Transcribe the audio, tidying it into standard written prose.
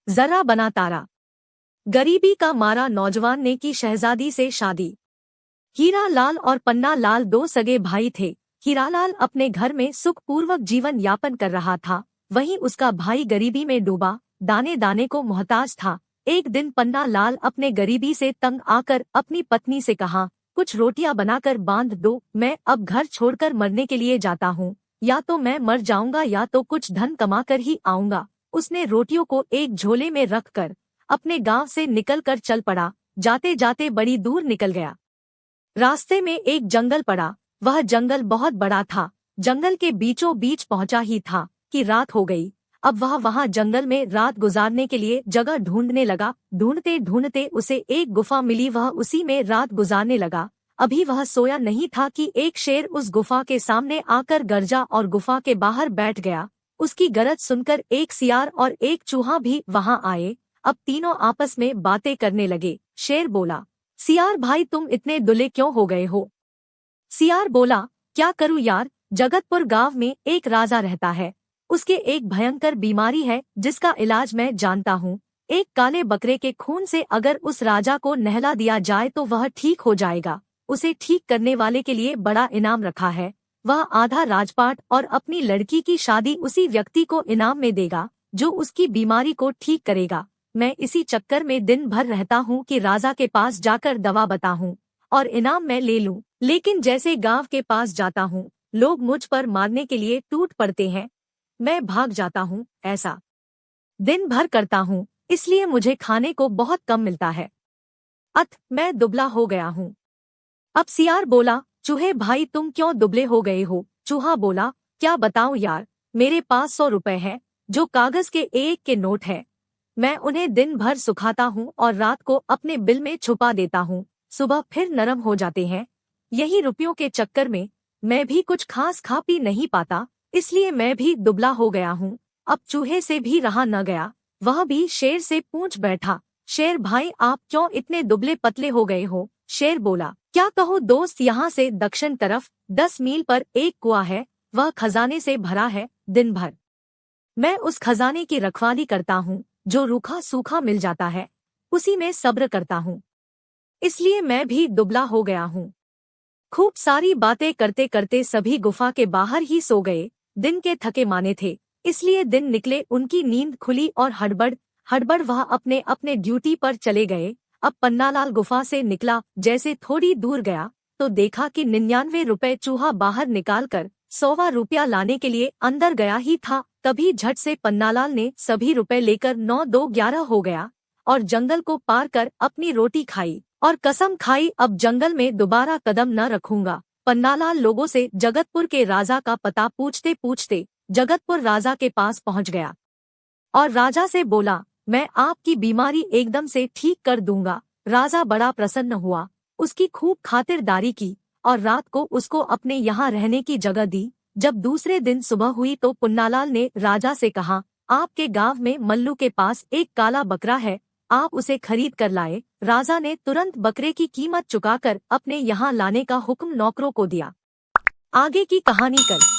जरा बना तारा। गरीबी का मारा नौजवान ने की शहजादी से शादी। हीरा लाल और पन्ना लाल दो सगे भाई थे। हीरालाल अपने घर में सुखपूर्वक जीवन यापन कर रहा था, वहीं उसका भाई गरीबी में डूबा, दाने दाने को मोहताज था। एक दिन पन्ना लाल अपने गरीबी से तंग आकर अपनी पत्नी से कहा, कुछ रोटियां बनाकर बांध दो, मैं अब घर छोड़कर मरने के लिए जाता हूँ। या तो मैं मर जाऊंगा या तो कुछ धन कमा कर ही आऊंगा। उसने रोटियों को एक झोले में रखकर अपने गांव से निकलकर चल पड़ा। जाते जाते बड़ी दूर निकल गया। रास्ते में एक जंगल पड़ा। वह जंगल बहुत बड़ा था। जंगल के बीचों बीच पहुंचा ही था कि रात हो गई। अब वह वहां जंगल में रात गुजारने के लिए जगह ढूंढने लगा। ढूंढते ढूंढते उसे एक गुफा मिली, वह उसी में रात गुजारने लगा। अभी वह सोया नहीं था कि एक शेर उस गुफा के सामने आकर गरजा और गुफा के बाहर बैठ गया। उसकी गरज सुनकर एक सियार और एक चूहा भी वहां आए। अब तीनों आपस में बातें करने लगे। शेर बोला, सियार भाई तुम इतने दुले क्यों हो गए हो? सियार बोला, क्या करूं यार, जगतपुर गांव में एक राजा रहता है। उसके एक भयंकर बीमारी है जिसका इलाज मैं जानता हूँ। एक काले बकरे के खून से अगर उस राजा को नहला दिया जाए तो वह ठीक हो जाएगा। उसे ठीक करने वाले के लिए बड़ा इनाम रखा है। वह आधा राजपाट और अपनी लड़की की शादी उसी व्यक्ति को इनाम में देगा जो उसकी बीमारी को ठीक करेगा। मैं इसी चक्कर में दिन भर रहता हूँ कि राजा के पास जाकर दवा बताऊं और इनाम मैं ले लूं। लेकिन जैसे गांव के पास जाता हूँ, लोग मुझ पर मारने के लिए टूट पड़ते हैं। मैं भाग जाता हूँ। ऐसा दिन भर करता हूँ, इसलिए मुझे खाने को बहुत कम मिलता है। मैं दुबला हो गया हूँ। अब सियार बोला, चूहे भाई तुम क्यों दुबले हो गए हो? चूहा बोला, क्या बताऊं यार, मेरे पास 100 रुपए हैं जो कागज के एक के नोट है। मैं उन्हें दिन भर सुखाता हूँ और रात को अपने बिल में छुपा देता हूँ। सुबह फिर नरम हो जाते हैं। यही रुपयों के चक्कर में मैं भी कुछ खास खा पी नहीं पाता, इसलिए मैं भी दुबला हो गया हूँ। अब चूहे से भी रहा न गया, वह भी शेर से पूछ बैठा, शेर भाई आप क्यों इतने दुबले पतले हो गए हो? शेर बोला, क्या कहूँ दोस्त, यहाँ से दक्षिण तरफ 10 मील पर एक कुआं है, वह खजाने से भरा है। दिन भर मैं उस खजाने की रखवाली करता हूँ। जो रूखा सूखा मिल जाता है उसी में सब्र करता हूँ, इसलिए मैं भी दुबला हो गया हूँ। खूब सारी बातें करते करते सभी गुफा के बाहर ही सो गए। दिन के थके माने थे, इसलिए दिन निकले उनकी नींद खुली और हड़बड़ हड़बड़ वह अपने अपने ड्यूटी पर चले गए। अब पन्नालाल गुफा से निकला। जैसे थोड़ी दूर गया तो देखा कि 99 रुपए चूहा बाहर निकालकर 100वां रुपया लाने के लिए अंदर गया ही था। तभी झट से पन्नालाल ने सभी रुपए लेकर 9 2 11 हो गया और जंगल को पार कर अपनी रोटी खाई और कसम खाई, अब जंगल में दोबारा कदम न रखूंगा। पन्नालाल लोगों से जगतपुर के राजा का पता पूछते पूछते जगतपुर राजा के पास पहुंच गया और राजा से बोला, मैं आपकी बीमारी एकदम से ठीक कर दूंगा। राजा बड़ा प्रसन्न हुआ, उसकी खूब खातिरदारी की और रात को उसको अपने यहाँ रहने की जगह दी। जब दूसरे दिन सुबह हुई तो पुन्नालाल ने राजा से कहा, आपके गांव में मल्लू के पास एक काला बकरा है, आप उसे खरीद कर लाए। राजा ने तुरंत बकरे की कीमत चुकाकर अपने यहाँ लाने का हुक्म नौकरों को दिया। आगे की कहानी कल।